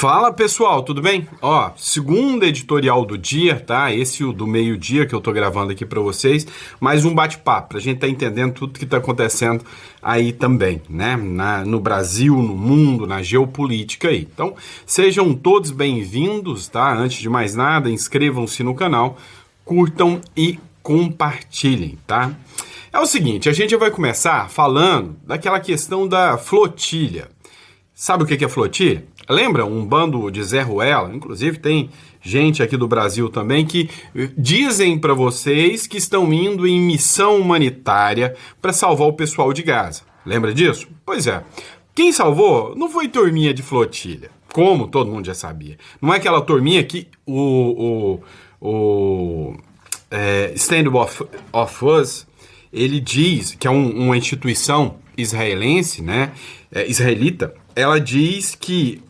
Fala pessoal, tudo bem? Ó, segundo editorial do dia, tá? Esse o do meio-dia que eu tô gravando aqui pra vocês, mais um bate-papo, pra gente tá entendendo tudo que tá acontecendo aí também, né? No Brasil, no mundo, na geopolítica aí. Então, sejam todos bem-vindos, tá? Antes de mais nada, inscrevam-se no canal, curtam e compartilhem, tá? É o seguinte, a gente vai começar falando daquela questão da flotilha. Sabe o que é flotilha? Lembra um bando de Zé Ruela? Inclusive tem gente aqui do Brasil também que dizem para vocês que estão indo em missão humanitária para salvar o pessoal de Gaza. Lembra disso? Pois é. Quem salvou não foi turminha de flotilha, como todo mundo já sabia. Não é aquela turminha que Stand of Us, ele diz que é uma instituição israelense, né, israelita. Ela diz que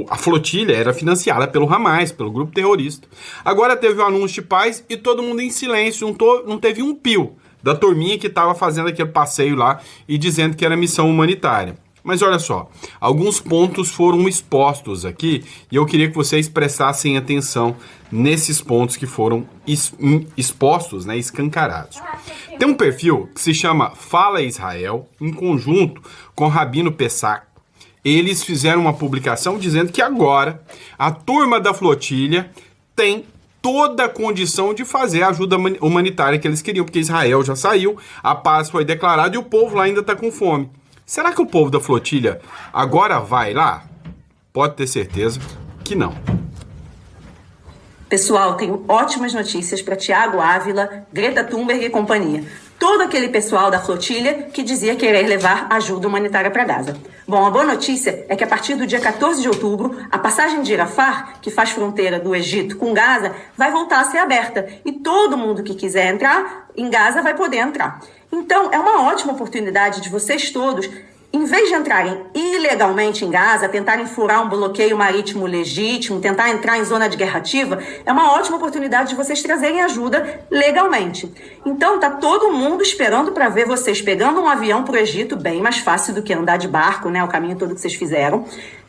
a flotilha era financiada pelo Hamas, pelo grupo terrorista. Agora teve um anúncio de paz e todo mundo em silêncio, não teve um pio da turminha que estava fazendo aquele passeio lá e dizendo que era missão humanitária. Mas olha só, alguns pontos foram expostos aqui e eu queria que vocês prestassem atenção nesses pontos que foram expostos, né, escancarados. Tem um perfil que se chama Fala Israel, em conjunto com Rabino Pesach. Eles fizeram uma publicação dizendo que agora a turma da flotilha tem toda a condição de fazer a ajuda humanitária que eles queriam, porque Israel já saiu, a paz foi declarada e o povo lá ainda está com fome. Será que o povo da flotilha agora vai lá? Pode ter certeza que não. Pessoal, tenho ótimas notícias para Tiago Ávila, Greta Thunberg e companhia. Todo aquele pessoal da flotilha que dizia querer levar ajuda humanitária para Gaza. Bom, a boa notícia é que a partir do dia 14 de outubro, a passagem de Rafah, que faz fronteira do Egito com Gaza, vai voltar a ser aberta. E todo mundo que quiser entrar em Gaza vai poder entrar. Então, é uma ótima oportunidade de vocês todos, em vez de entrarem ilegalmente em Gaza, tentarem furar um bloqueio marítimo legítimo, tentar entrar em zona de guerra ativa, é uma ótima oportunidade de vocês trazerem ajuda legalmente. Então, tá todo mundo esperando para ver vocês pegando um avião pro Egito, bem mais fácil do que andar de barco, né? O caminho todo que vocês fizeram.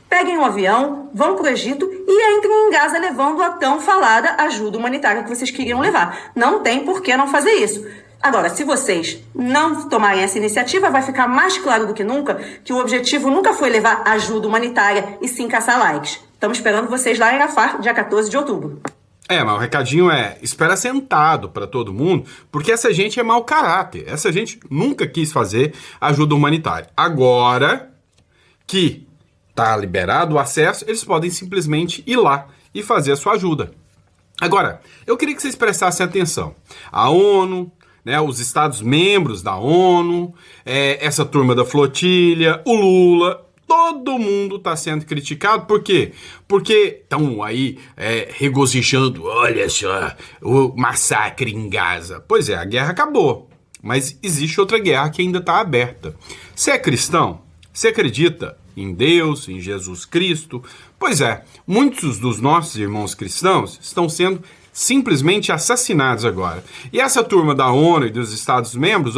Peguem um avião, vão pro Egito e entrem em Gaza levando a tão falada ajuda humanitária que vocês queriam levar. Não tem por que não fazer isso. Agora, se vocês não tomarem essa iniciativa, vai ficar mais claro do que nunca que o objetivo nunca foi levar ajuda humanitária e sim caçar likes. Estamos esperando vocês lá em Rafah, dia 14 de outubro. Mas o recadinho é, espera sentado para todo mundo, porque essa gente é mau caráter. Essa gente nunca quis fazer ajuda humanitária. Agora que tá liberado o acesso, eles podem simplesmente ir lá e fazer a sua ajuda. Agora, eu queria que vocês prestassem atenção. A ONU, né, os Estados-membros da ONU, essa turma da flotilha, o Lula, todo mundo está sendo criticado. Por quê? Porque estão aí regozijando, olha só, o massacre em Gaza. Pois é, a guerra acabou, mas existe outra guerra que ainda está aberta. Você é cristão? Você acredita em Deus, em Jesus Cristo? Pois é, muitos dos nossos irmãos cristãos estão sendo simplesmente assassinados agora. E essa turma da ONU e dos Estados-membros,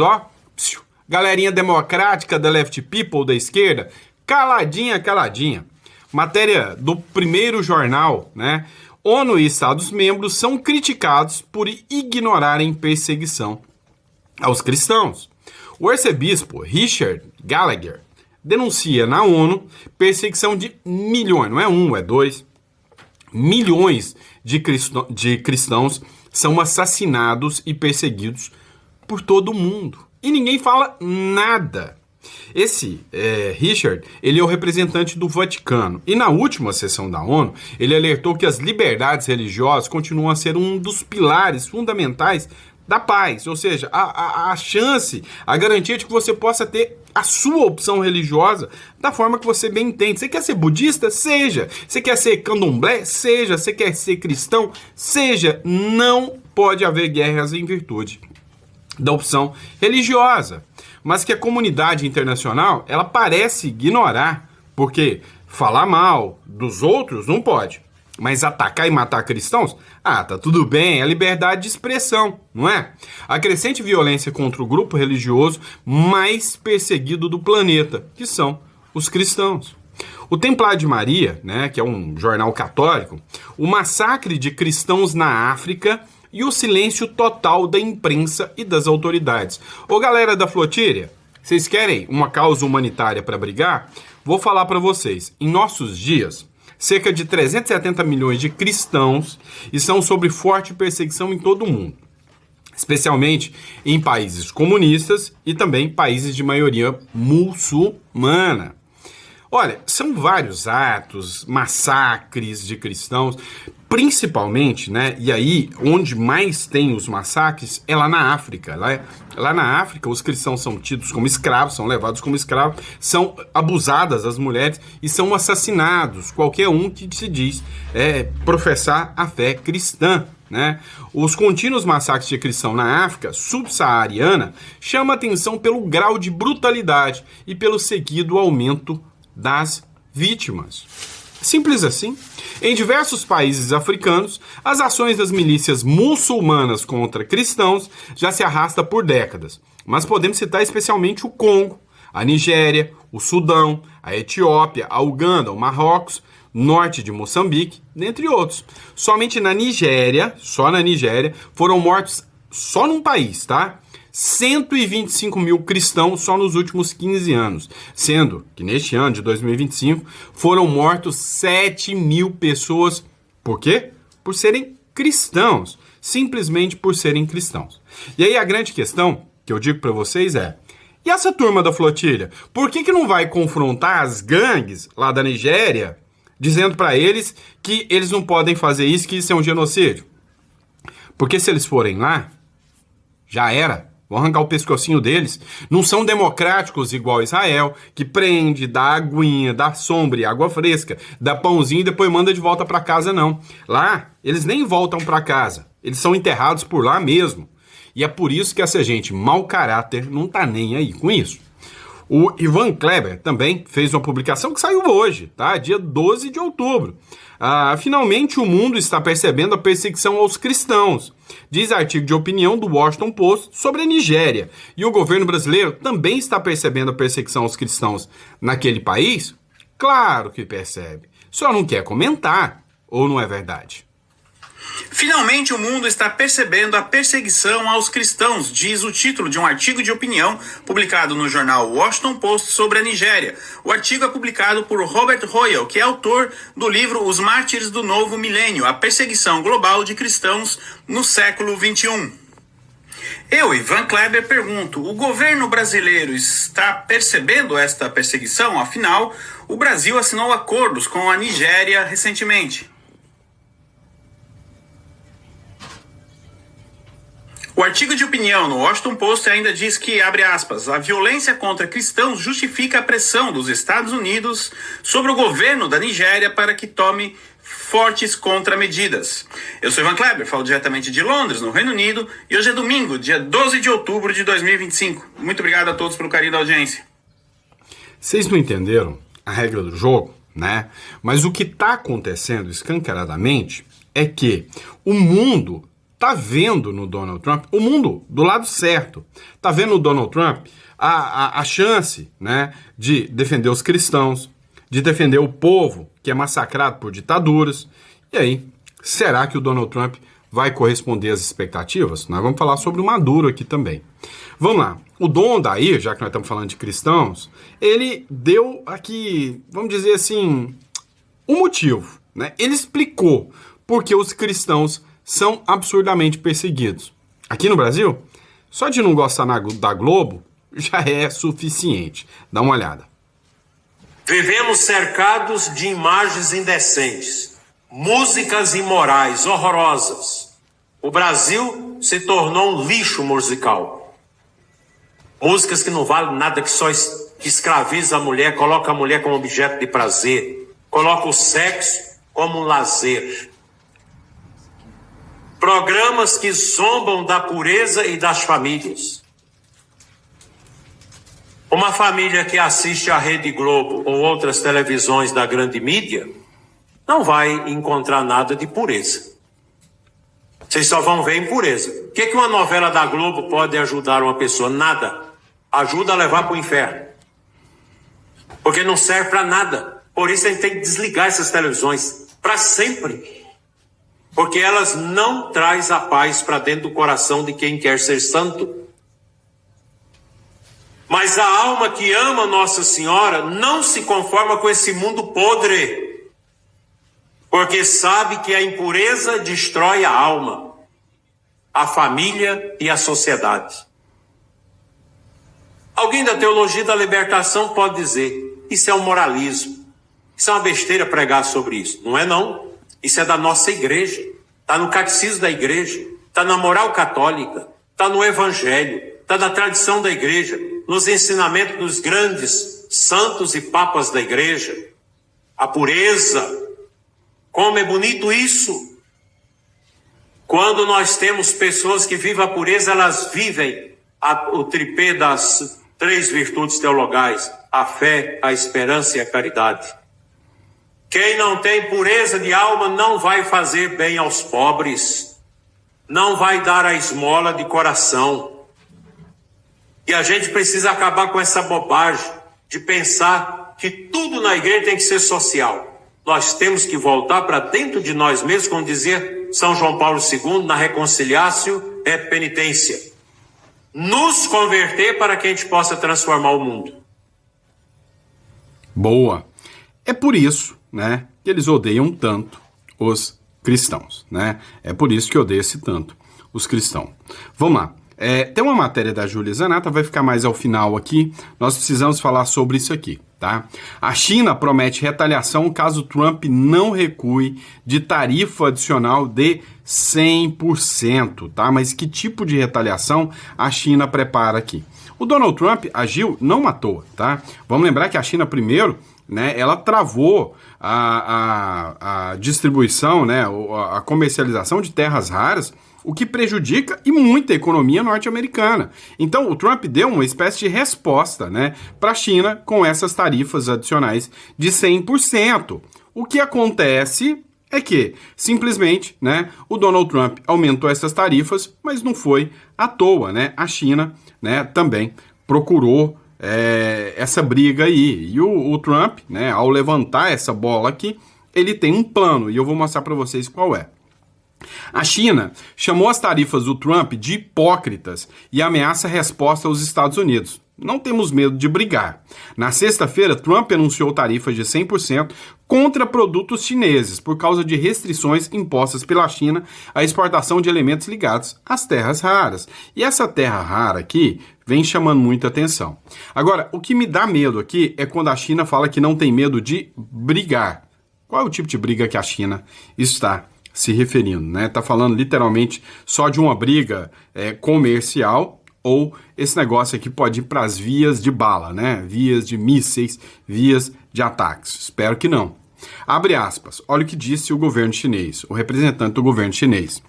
galerinha democrática da left people, da esquerda, caladinha, caladinha. Matéria do primeiro jornal, né? ONU e Estados-membros são criticados por ignorarem perseguição aos cristãos. O arcebispo Richard Gallagher denuncia na ONU perseguição de milhões, não é um, é dois, milhões de cristãos são assassinados e perseguidos por todo o mundo. E ninguém fala nada. Esse Richard, ele é o representante do Vaticano. E na última sessão da ONU, ele alertou que as liberdades religiosas continuam a ser um dos pilares fundamentais da paz. Ou seja, a chance, a garantia de que você possa ter a sua opção religiosa da forma que você bem entende. Você quer ser budista? Seja. Você quer ser candomblé? Seja. Você quer ser cristão? Seja. Não pode haver guerras em virtude da opção religiosa. Mas que a comunidade internacional, ela parece ignorar, porque falar mal dos outros não pode. Mas atacar e matar cristãos? Tá tudo bem, é liberdade de expressão, não é? A crescente violência contra o grupo religioso mais perseguido do planeta, que são os cristãos. O Templar de Maria, né, que é um jornal católico, o massacre de cristãos na África e o silêncio total da imprensa e das autoridades. Ô galera da flotilha, vocês querem uma causa humanitária para brigar? Vou falar para vocês. Em nossos dias, cerca de 370 milhões de cristãos estão sob forte perseguição em todo o mundo, especialmente em países comunistas e também países de maioria muçulmana. Olha, são vários atos, massacres de cristãos, principalmente, né? E aí, onde mais tem os massacres é lá na África. Lá na África, os cristãos são tidos como escravos, são levados como escravos, são abusadas as mulheres e são assassinados. Qualquer um que se diz professar a fé cristã. Né? Os contínuos massacres de cristãos na África subsaariana chamam atenção pelo grau de brutalidade e pelo seguido aumento das vítimas. Simples assim. Em diversos países africanos, as ações das milícias muçulmanas contra cristãos já se arrastam por décadas. Mas podemos citar especialmente o Congo, a Nigéria, o Sudão, a Etiópia, a Uganda, o Marrocos, norte de Moçambique, dentre outros. Somente na Nigéria, foram mortos, só num país, tá? 125 mil cristãos só nos últimos 15 anos, sendo que neste ano de 2025 foram mortos 7 mil pessoas. Por quê? Por serem cristãos, simplesmente por serem cristãos. E aí a grande questão que eu digo para vocês é: e essa turma da flotilha? Por que não vai confrontar as gangues lá da Nigéria, dizendo para eles que eles não podem fazer isso, que isso é um genocídio? Porque se eles forem lá, já era. Vão arrancar o pescocinho deles. Não são democráticos igual Israel, que prende, dá aguinha, dá sombra e água fresca, dá pãozinho e depois manda de volta para casa, não. Lá, eles nem voltam para casa. Eles são enterrados por lá mesmo. E é por isso que essa gente mau caráter não tá nem aí com isso. O Ivan Kleber também fez uma publicação que saiu hoje, tá? Dia 12 de outubro. Finalmente o mundo está percebendo a perseguição aos cristãos, diz artigo de opinião do Washington Post sobre a Nigéria. E o governo brasileiro também está percebendo a perseguição aos cristãos naquele país? Claro que percebe. Só não quer comentar, ou não é verdade? Finalmente o mundo está percebendo a perseguição aos cristãos, diz o título de um artigo de opinião publicado no jornal Washington Post sobre a Nigéria. O artigo é publicado por Robert Royal, que é autor do livro Os Mártires do Novo Milênio, a perseguição global de cristãos no século XXI. Eu, Ivan Kleber, pergunto: o governo brasileiro está percebendo esta perseguição? Afinal, o Brasil assinou acordos com a Nigéria recentemente. O artigo de opinião no Washington Post ainda diz que, abre aspas, a violência contra cristãos justifica a pressão dos Estados Unidos sobre o governo da Nigéria para que tome fortes contramedidas. Eu sou Ivan Kleber, falo diretamente de Londres, no Reino Unido, e hoje é domingo, dia 12 de outubro de 2025. Muito obrigado a todos pelo carinho da audiência. Vocês não entenderam a regra do jogo, né? Mas o que está acontecendo escancaradamente é que o mundo tá vendo no Donald Trump, o mundo do lado certo, tá vendo no Donald Trump a chance, né, de defender os cristãos, de defender o povo que é massacrado por ditaduras. E aí, será que o Donald Trump vai corresponder às expectativas? Nós vamos falar sobre o Maduro aqui também. Vamos lá. O Dom daí, já que nós estamos falando de cristãos, ele deu aqui, vamos dizer assim, um motivo, né? Ele explicou por que os cristãos são absurdamente perseguidos. Aqui no Brasil, só de não gostar da Globo já é suficiente. Dá uma olhada. Vivemos cercados de imagens indecentes, músicas imorais, horrorosas. O Brasil se tornou um lixo musical. Músicas que não valem nada, que só escraviza a mulher, coloca a mulher como objeto de prazer, coloca o sexo como um lazer. Programas que zombam da pureza e das famílias. Uma família que assiste à Rede Globo ou outras televisões da grande mídia não vai encontrar nada de pureza. Vocês só vão ver impureza. O que uma novela da Globo pode ajudar uma pessoa? Nada. Ajuda a levar para o inferno. Porque não serve para nada. Por isso a gente tem que desligar essas televisões para sempre. Porque elas não trazem a paz para dentro do coração de quem quer ser santo. Mas a alma que ama Nossa Senhora não se conforma com esse mundo podre. Porque sabe que a impureza destrói a alma, a família e a sociedade. Alguém da teologia da libertação pode dizer, isso é um moralismo. Isso é uma besteira pregar sobre isso. Não é não. Isso é da nossa igreja. Está no catecismo da igreja. Está na moral católica. Está no evangelho. Está na tradição da igreja. Nos ensinamentos dos grandes santos e papas da igreja. A pureza. Como é bonito isso. Quando nós temos pessoas que vivem a pureza, elas vivem o tripé das 3 virtudes teologais. A fé, a esperança e a caridade. Quem não tem pureza de alma não vai fazer bem aos pobres, não vai dar a esmola de coração. E a gente precisa acabar com essa bobagem de pensar que tudo na igreja tem que ser social. Nós temos que voltar para dentro de nós mesmos, como dizia São João Paulo II, na reconciliácio é penitência. Nos converter para que a gente possa transformar o mundo. Boa. É por isso, né, que eles odeiam tanto os cristãos, né? É por isso que odeia-se tanto os cristãos. Vamos lá. Tem uma matéria da Júlia Zanata, vai ficar mais ao final aqui. Nós precisamos falar sobre isso aqui, tá? A China promete retaliação caso Trump não recue de tarifa adicional de 100%, tá? Mas que tipo de retaliação a China prepara aqui? O Donald Trump agiu não à toa, tá? Vamos lembrar que a China primeiro, né, ela travou a distribuição, né, a comercialização de terras raras, o que prejudica e muito a economia norte-americana. Então, o Trump deu uma espécie de resposta, né, para a China com essas tarifas adicionais de 100%. O que acontece é que, simplesmente, né, o Donald Trump aumentou essas tarifas, mas não foi à toa, né? A China, né, também procurou essa briga aí. E o Trump, né, ao levantar essa bola aqui, ele tem um plano, e eu vou mostrar para vocês qual é. A China chamou as tarifas do Trump de hipócritas e ameaça a resposta aos Estados Unidos. Não temos medo de brigar. Na sexta-feira, Trump anunciou tarifas de 100% contra produtos chineses por causa de restrições impostas pela China à exportação de elementos ligados às terras raras. E essa terra rara aqui vem chamando muita atenção. Agora, o que me dá medo aqui é quando a China fala que não tem medo de brigar. Qual é o tipo de briga que a China está se referindo, né? Tá falando literalmente só de uma briga comercial, ou esse negócio aqui pode ir para as vias de bala, né? Vias de mísseis, vias de ataques. Espero que não. Abre aspas. Olha o que disse o governo chinês, o representante do governo chinês.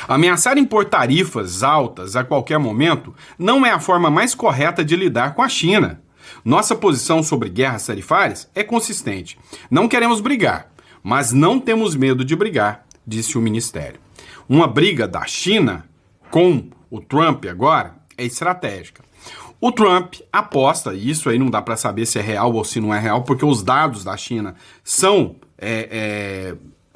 Ameaçar impor tarifas altas a qualquer momento não é a forma mais correta de lidar com a China. Nossa posição sobre guerras tarifárias é consistente. Não queremos brigar, mas não temos medo de brigar, disse o ministério. Uma briga da China com o Trump agora é estratégica. O Trump aposta, e isso aí não dá para saber se é real ou se não é real, porque os dados da China são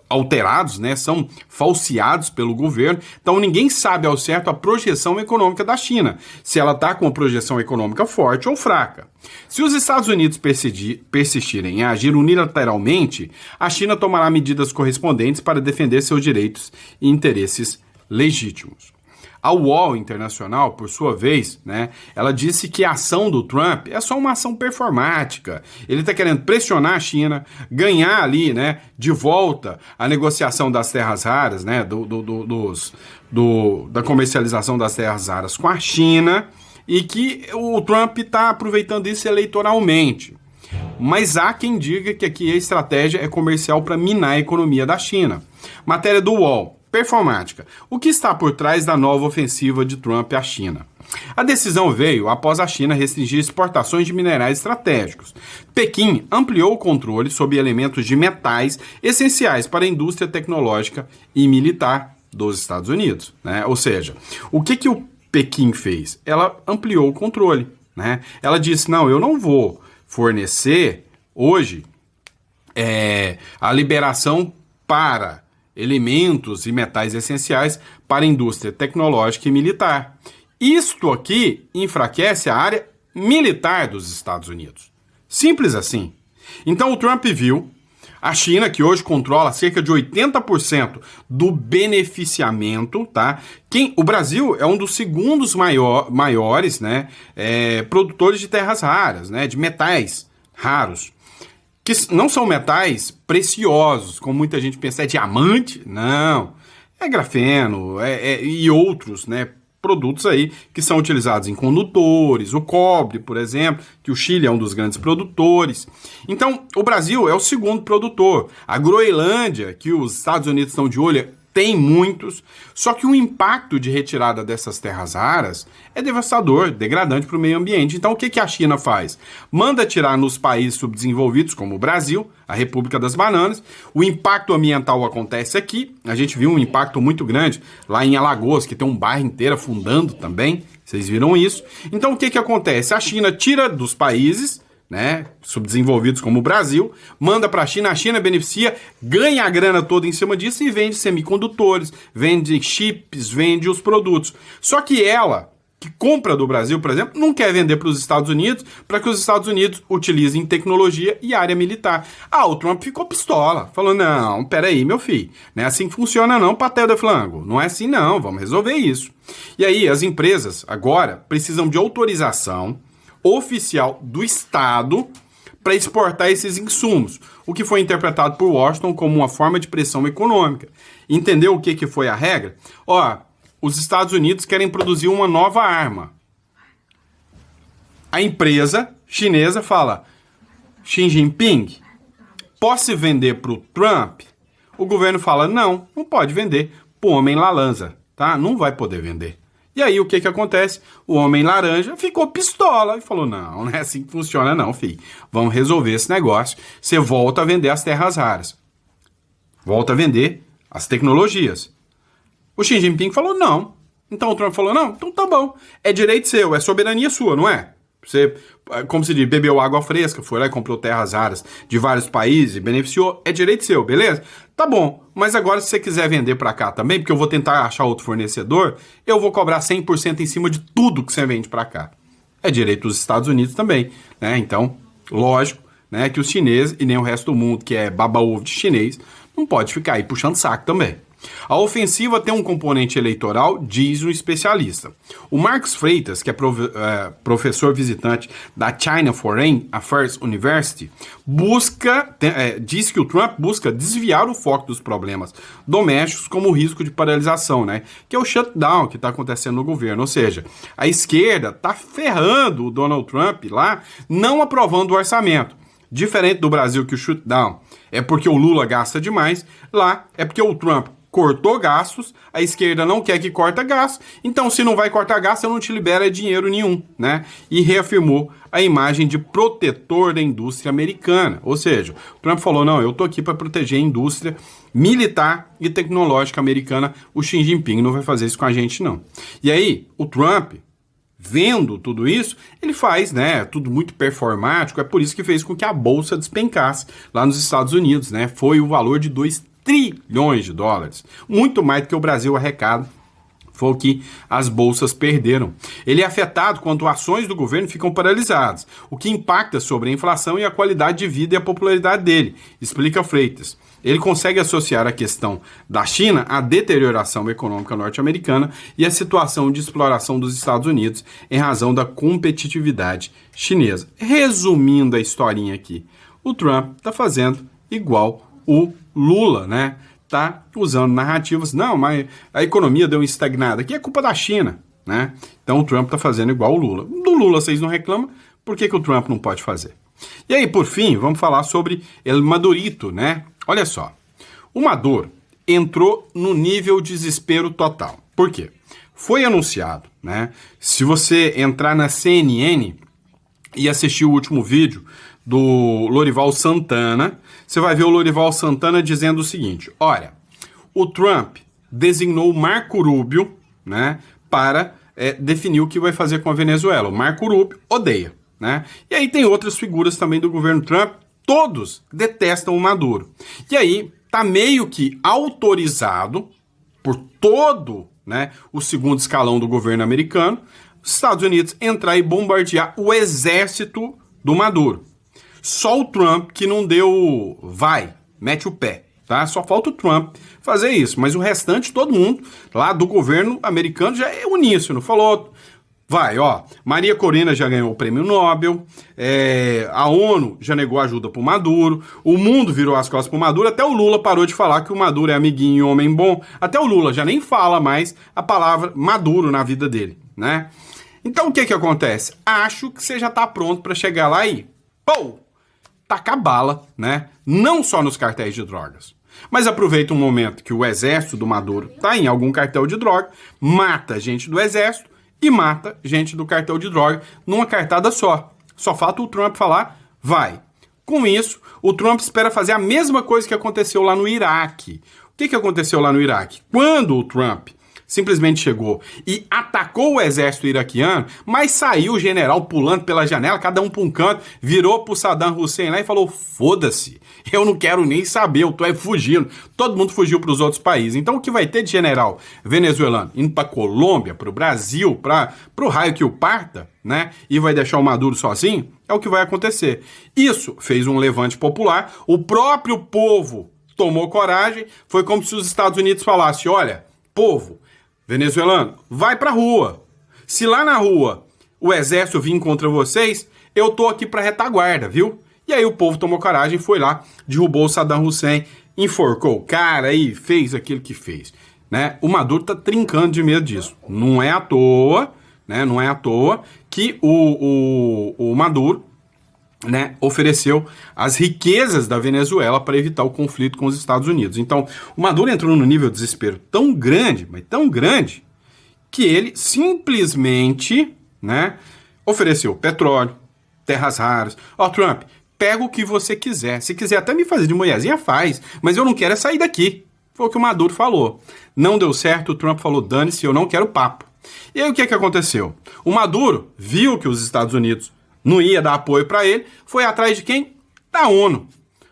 alterados, né, são falseados pelo governo, então ninguém sabe ao certo a projeção econômica da China, se ela está com uma projeção econômica forte ou fraca. Se os Estados Unidos persistirem em agir unilateralmente, a China tomará medidas correspondentes para defender seus direitos e interesses legítimos. A UOL Internacional, por sua vez, né, ela disse que a ação do Trump é só uma ação performática. Ele está querendo pressionar a China, ganhar ali, né, de volta a negociação das terras raras, né, da comercialização das terras raras com a China, e que o Trump está aproveitando isso eleitoralmente. Mas há quem diga que aqui a estratégia é comercial para minar a economia da China. Matéria do UOL. Performática. O que está por trás da nova ofensiva de Trump à China? A decisão veio após a China restringir exportações de minerais estratégicos. Pequim ampliou o controle sobre elementos de metais essenciais para a indústria tecnológica e militar dos Estados Unidos, né? Ou seja, o que o Pequim fez? Ela ampliou o controle, né? Ela disse, não, eu não vou fornecer hoje a liberação para elementos e metais essenciais para a indústria tecnológica e militar. Isto aqui enfraquece a área militar dos Estados Unidos. Simples assim. Então o Trump viu a China, que hoje controla cerca de 80% do beneficiamento, tá? O Brasil é um dos segundos maiores, né, produtores de terras raras, né, de metais raros, que não são metais preciosos, como muita gente pensa, é diamante? Não, é grafeno e outros, né, produtos aí que são utilizados em condutores, o cobre, por exemplo, que o Chile é um dos grandes produtores. Então, o Brasil é o segundo produtor. A Groenlândia, que os Estados Unidos estão de olho, tem muitos, só que o impacto de retirada dessas terras raras é devastador, degradante para o meio ambiente. Então, o que a China faz? Manda tirar nos países subdesenvolvidos, como o Brasil, a República das Bananas. O impacto ambiental acontece aqui. A gente viu um impacto muito grande lá em Alagoas, que tem um bairro inteiro afundando também. Vocês viram isso? Então, o que acontece? A China tira dos países, né, subdesenvolvidos como o Brasil, manda para a China beneficia, ganha a grana toda em cima disso e vende semicondutores, vende chips, vende os produtos. Só que ela, que compra do Brasil, por exemplo, não quer vender para os Estados Unidos para que os Estados Unidos utilizem tecnologia e área militar. O Trump ficou pistola, falou, não, peraí, meu filho, não é assim que funciona não, patel de flango, não é assim não, vamos resolver isso. E aí as empresas agora precisam de autorização oficial do Estado para exportar esses insumos, o que foi interpretado por Washington como uma forma de pressão econômica. Entendeu o que foi a regra? Os Estados Unidos querem produzir uma nova arma. A empresa chinesa fala, Xi Jinping, posso vender para o Trump? O governo fala, não pode vender para o homem laranja, tá? Não vai poder vender. E aí o que acontece? O homem laranja ficou pistola e falou, não é assim que funciona não, filho. Vamos resolver esse negócio. Você volta a vender as terras raras. Volta a vender as tecnologias. O Xi Jinping falou, não. Então o Trump falou, não, então tá bom. É direito seu, é soberania sua, não é? Você, como se diz, bebeu água fresca, foi lá e comprou terras raras de vários países, beneficiou, é direito seu, beleza? Tá bom, mas agora se você quiser vender pra cá também, porque eu vou tentar achar outro fornecedor, eu vou cobrar 100% em cima de tudo que você vende pra cá. É direito dos Estados Unidos também, né? Então, lógico, né, que os chineses e nem o resto do mundo, que é baba-ovo de chinês, não pode ficar aí puxando saco também. A ofensiva tem um componente eleitoral, diz um especialista. O Marcos Freitas, que é professor visitante da China Foreign Affairs University, diz que o Trump busca desviar o foco dos problemas domésticos, como o risco de paralisação, né? Que é o shutdown que está acontecendo no governo. Ou seja, a esquerda está ferrando o Donald Trump lá, não aprovando o orçamento. Diferente do Brasil, que o shutdown é porque o Lula gasta demais, lá é porque o Trump cortou gastos, a esquerda não quer que corta gastos, então se não vai cortar gastos, eu não te libera dinheiro nenhum, né? E reafirmou a imagem de protetor da indústria americana. Ou seja, o Trump falou, não, eu tô aqui para proteger a indústria militar e tecnológica americana, o Xi Jinping não vai fazer isso com a gente, não. E aí, o Trump, vendo tudo isso, ele faz, né, tudo muito performático, é por isso que fez com que a bolsa despencasse lá nos Estados Unidos, né? Foi o valor de 2 trilhões de dólares, muito mais do que o Brasil arrecada, foi o que as bolsas perderam. Ele é afetado quando ações do governo ficam paralisadas, o que impacta sobre a inflação e a qualidade de vida e a popularidade dele, explica Freitas. Ele consegue associar a questão da China à deterioração econômica norte-americana e à situação de exploração dos Estados Unidos em razão da competitividade chinesa. Resumindo a historinha aqui, o Trump está fazendo igual o Lula, né? Tá usando narrativas, não, mas a economia deu uma estagnada, que é culpa da China, né? Então o Trump tá fazendo igual o Lula. Do Lula vocês não reclamam, por que o Trump não pode fazer? E aí, por fim, vamos falar sobre El Madurito, né? Olha só, o Maduro entrou no nível desespero total. Por quê? Foi anunciado, né? Se você entrar na CNN e assistir o último vídeo do Lorival Santana, você vai ver o Lorival Santana dizendo o seguinte, olha, o Trump designou o Marco Rubio, né, para definir o que vai fazer com a Venezuela. O Marco Rubio odeia, né? E aí tem outras figuras também do governo Trump todos detestam o Maduro. E aí tá meio que autorizado por todo, né, o segundo escalão do governo americano, os Estados Unidos entrar e bombardear o exército do Maduro. Só o Trump que não deu mete o pé, tá? Só falta o Trump fazer isso, mas o restante, todo mundo lá do governo americano já é uníssono, falou, Maria Corina já ganhou o prêmio Nobel, a ONU já negou ajuda pro Maduro, o mundo virou as costas pro Maduro, até o Lula parou de falar que o Maduro é amiguinho e homem bom, até o Lula já nem fala mais a palavra Maduro na vida dele, né? Então o que que acontece? Acho que você já tá pronto para chegar lá e, tacar bala, né? Não só nos cartéis de drogas, mas aproveita um momento que o exército do Maduro tá em algum cartel de droga, mata gente do exército e mata gente do cartel de droga numa cartada só. Só falta o Trump falar, vai. Com isso, o Trump espera fazer a mesma coisa que aconteceu lá no Iraque. O que aconteceu lá no Iraque? Quando o Trump simplesmente chegou e atacou o exército iraquiano, mas saiu o general pulando pela janela, cada um para um canto, virou pro Saddam Hussein lá e falou, foda-se, eu não quero nem saber, eu tô fugindo. Todo mundo fugiu para os outros países. Então o que vai ter de general venezuelano indo para Colômbia, para o Brasil, para o raio que o parta, né, e vai deixar o Maduro sozinho, é o que vai acontecer. Isso fez um levante popular, o próprio povo tomou coragem, foi como se os Estados Unidos falassem, olha, povo venezuelano, vai pra rua. Se lá na rua o exército vir contra vocês, eu tô aqui pra retaguarda, viu? E aí o povo tomou coragem, foi lá, derrubou o Saddam Hussein, enforcou o cara e fez aquilo que fez, né? O Maduro tá trincando de medo disso. Não é à toa, né? Não é à toa que o Maduro, né, ofereceu as riquezas da Venezuela para evitar o conflito com os Estados Unidos. Então, o Maduro entrou num nível de desespero tão grande, mas tão grande, que ele simplesmente, né, ofereceu petróleo, terras raras. Trump, pega o que você quiser. Se quiser até me fazer de mulherzinha, faz. Mas eu não quero é sair daqui. Foi o que o Maduro falou. Não deu certo, o Trump falou, dane-se, eu não quero papo. E aí o que aconteceu? O Maduro viu que os Estados Unidos não ia dar apoio para ele, foi atrás de quem? Da ONU.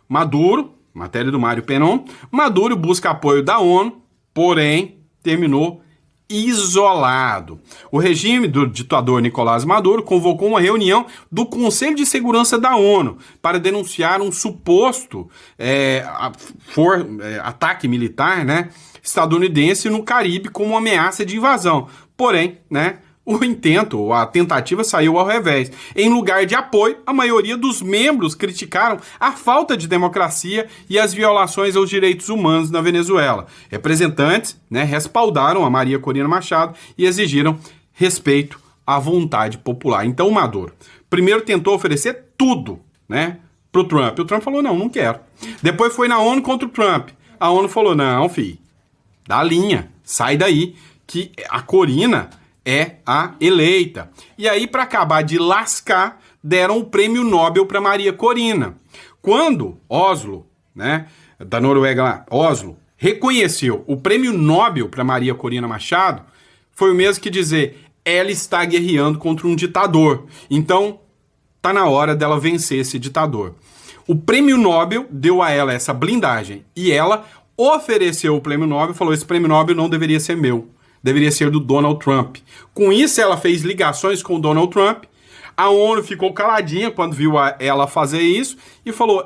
Maduro, matéria do Mário Penon, Maduro busca apoio da ONU, porém terminou isolado. O regime do ditador Nicolás Maduro convocou uma reunião do Conselho de Segurança da ONU para denunciar um suposto ataque militar, né, estadunidense no Caribe como uma ameaça de invasão. Porém, né, a tentativa saiu ao revés. Em lugar de apoio, a maioria dos membros criticaram a falta de democracia e as violações aos direitos humanos na Venezuela. Representantes, né, respaldaram a Maria Corina Machado e exigiram respeito à vontade popular. Então o Maduro primeiro tentou oferecer tudo, né, pro Trump. O Trump falou, não quero. Depois foi na ONU contra o Trump. A ONU falou, não, filho, dá linha, sai daí, que a Corina é a eleita. E aí, para acabar de lascar, deram o prêmio Nobel para Maria Corina. Quando Oslo, né, da Noruega lá, Oslo, reconheceu o prêmio Nobel para Maria Corina Machado, foi o mesmo que dizer, ela está guerreando contra um ditador. Então, tá na hora dela vencer esse ditador. O prêmio Nobel deu a ela essa blindagem e ela ofereceu o prêmio Nobel e falou, esse prêmio Nobel não deveria ser meu. Deveria ser do Donald Trump. Com isso, ela fez ligações com o Donald Trump. A ONU ficou caladinha quando viu ela fazer isso e falou,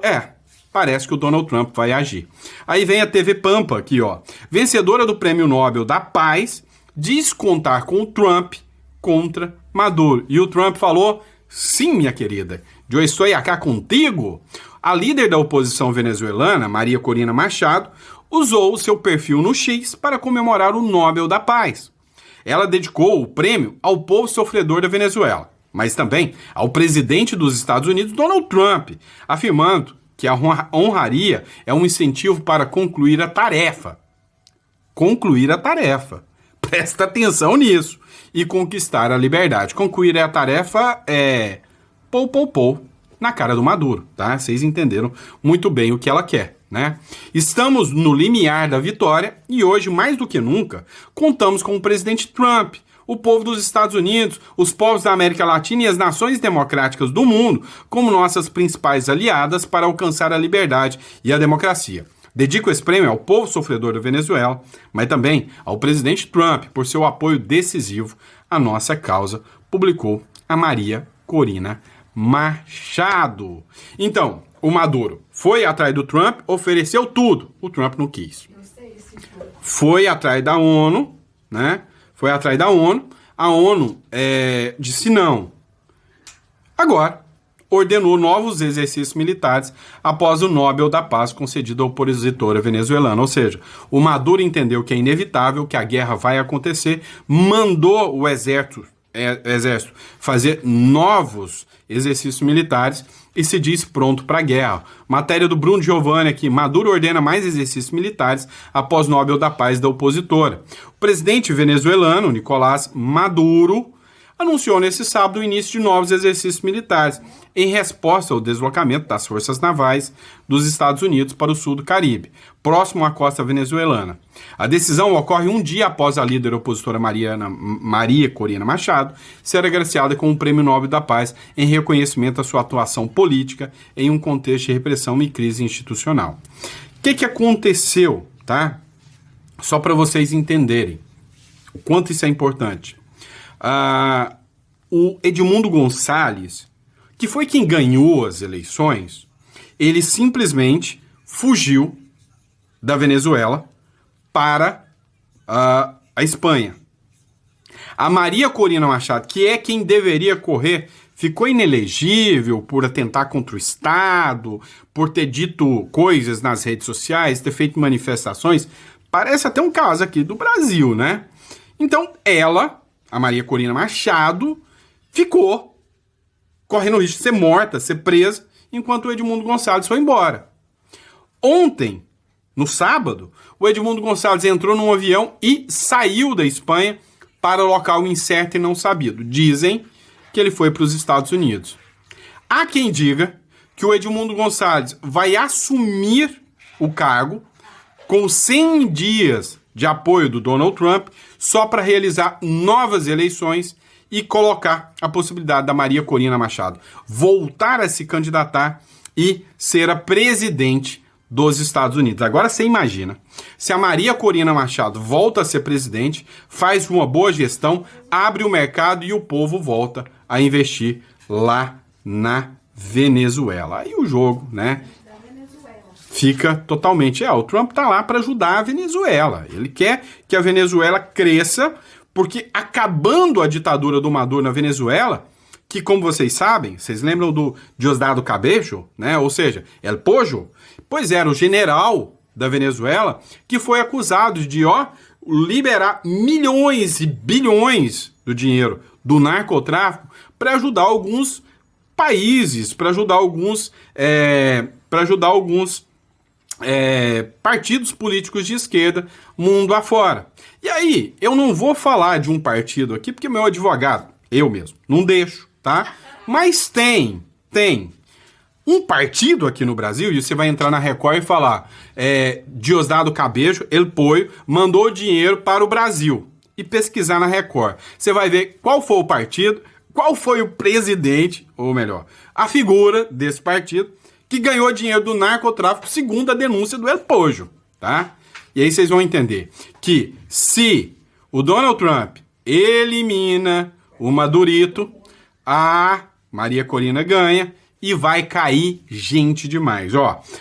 parece que o Donald Trump vai agir. Aí vem a TV Pampa aqui, ó. Vencedora do Prêmio Nobel da Paz diz contar com o Trump contra Maduro. E o Trump falou, sim, minha querida, eu estou aqui contigo. A líder da oposição venezuelana, Maria Corina Machado, usou o seu perfil no X para comemorar o Nobel da Paz. Ela dedicou o prêmio ao povo sofredor da Venezuela, mas também ao presidente dos Estados Unidos, Donald Trump, afirmando que a honraria é um incentivo para concluir a tarefa. Concluir a tarefa. Presta atenção nisso. E conquistar a liberdade. Concluir a tarefa é na cara do Maduro, tá? Vocês entenderam muito bem o que ela quer, né? Estamos no limiar da vitória e hoje, mais do que nunca, contamos com o presidente Trump, o povo dos Estados Unidos, os povos da América Latina e as nações democráticas do mundo como nossas principais aliadas para alcançar a liberdade e a democracia. Dedico esse prêmio ao povo sofredor da Venezuela, mas também ao presidente Trump por seu apoio decisivo à nossa causa, publicou a Maria Corina Machado. Então, o Maduro foi atrás do Trump, ofereceu tudo. O Trump não quis. Foi atrás da ONU, né? Foi atrás da ONU. A ONU disse não. Agora, ordenou novos exercícios militares após o Nobel da Paz concedido à opositora venezuelana. Ou seja, o Maduro entendeu que é inevitável, que a guerra vai acontecer, mandou o exército fazer novos exercícios militares e se diz pronto para a guerra. Matéria do Bruno Giovanni aqui. Maduro ordena mais exercícios militares após Nobel da Paz da opositora. O presidente venezuelano, Nicolás Maduro, anunciou nesse sábado o início de novos exercícios militares, em resposta ao deslocamento das forças navais dos Estados Unidos para o sul do Caribe, próximo à costa venezuelana. A decisão ocorre um dia após a líder opositora Maria Corina Machado ser agraciada com o Prêmio Nobel da Paz em reconhecimento à sua atuação política em um contexto de repressão e crise institucional. O que aconteceu, tá? Só para vocês entenderem o quanto isso é importante. O Edmundo Gonçalves, que foi quem ganhou as eleições, ele simplesmente fugiu da Venezuela para a Espanha. A Maria Corina Machado, que é quem deveria correr, ficou inelegível por atentar contra o Estado, por ter dito coisas nas redes sociais, ter feito manifestações. Parece até um caso aqui do Brasil, né? Então, ela, a Maria Corina Machado, ficou correndo o risco de ser morta, ser presa, enquanto o Edmundo Gonçalves foi embora. Ontem, no sábado, o Edmundo Gonçalves entrou num avião e saiu da Espanha para o local incerto e não sabido. Dizem que ele foi para os Estados Unidos. Há quem diga que o Edmundo Gonçalves vai assumir o cargo com 100 dias de apoio do Donald Trump só para realizar novas eleições e colocar a possibilidade da Maria Corina Machado voltar a se candidatar e ser a presidente dos Estados Unidos. Agora você imagina, se a Maria Corina Machado volta a ser presidente, faz uma boa gestão, abre o mercado e o povo volta a investir lá na Venezuela. Aí o jogo, né, fica totalmente... o Trump tá lá para ajudar a Venezuela. Ele quer que a Venezuela cresça, porque acabando a ditadura do Maduro na Venezuela, que, como vocês sabem, vocês lembram do Diosdado Cabello, né? Ou seja, El Pojo? Pois era o general da Venezuela que foi acusado de, liberar milhões e bilhões do dinheiro do narcotráfico para ajudar alguns países, para ajudar alguns partidos políticos de esquerda mundo afora. E aí, eu não vou falar de um partido aqui, porque meu advogado, eu mesmo, não deixo, tá? Mas tem um partido aqui no Brasil, e você vai entrar na Record e falar, Diosdado Cabello, El Poio, mandou dinheiro para o Brasil. E pesquisar na Record. Você vai ver qual foi o partido, qual foi o presidente, ou melhor, a figura desse partido, que ganhou dinheiro do narcotráfico, segundo a denúncia do El Pojo, tá? E aí vocês vão entender que se o Donald Trump elimina o Madurito, a Maria Corina ganha e vai cair gente demais.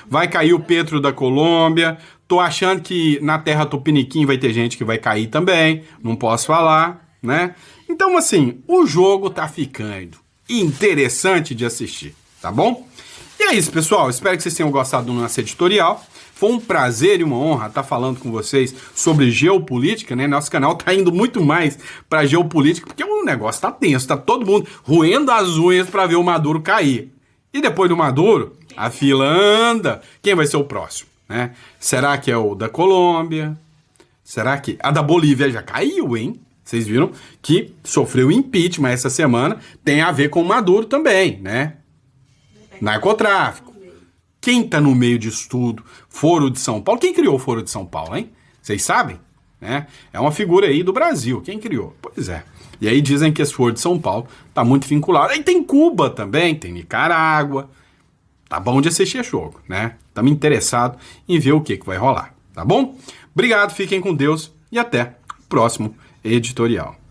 Vai cair o Petro da Colômbia, tô achando que na terra Tupiniquim vai ter gente que vai cair também, não posso falar, né? Então, assim, o jogo tá ficando interessante de assistir, tá bom? E é isso, pessoal. Espero que vocês tenham gostado do nosso editorial. Foi um prazer e uma honra estar falando com vocês sobre geopolítica, né? Nosso canal tá indo muito mais para geopolítica, porque o negócio tá tenso, tá todo mundo roendo as unhas para ver o Maduro cair. E depois do Maduro, a fila anda. Quem vai ser o próximo, né? Será que é o da Colômbia? Será que a da Bolívia já caiu, hein? Vocês viram que sofreu impeachment essa semana, tem a ver com o Maduro também, né? Narcotráfico. Quem tá no meio disso tudo? Foro de São Paulo. Quem criou o Foro de São Paulo, hein? Vocês sabem? né? É uma figura aí do Brasil. Quem criou? Pois é. E aí dizem que esse Foro de São Paulo tá muito vinculado. Aí tem Cuba também, tem Nicarágua. Tá bom de assistir jogo, né? Estamos interessados em ver o que vai rolar, tá bom? Obrigado, fiquem com Deus e até o próximo editorial.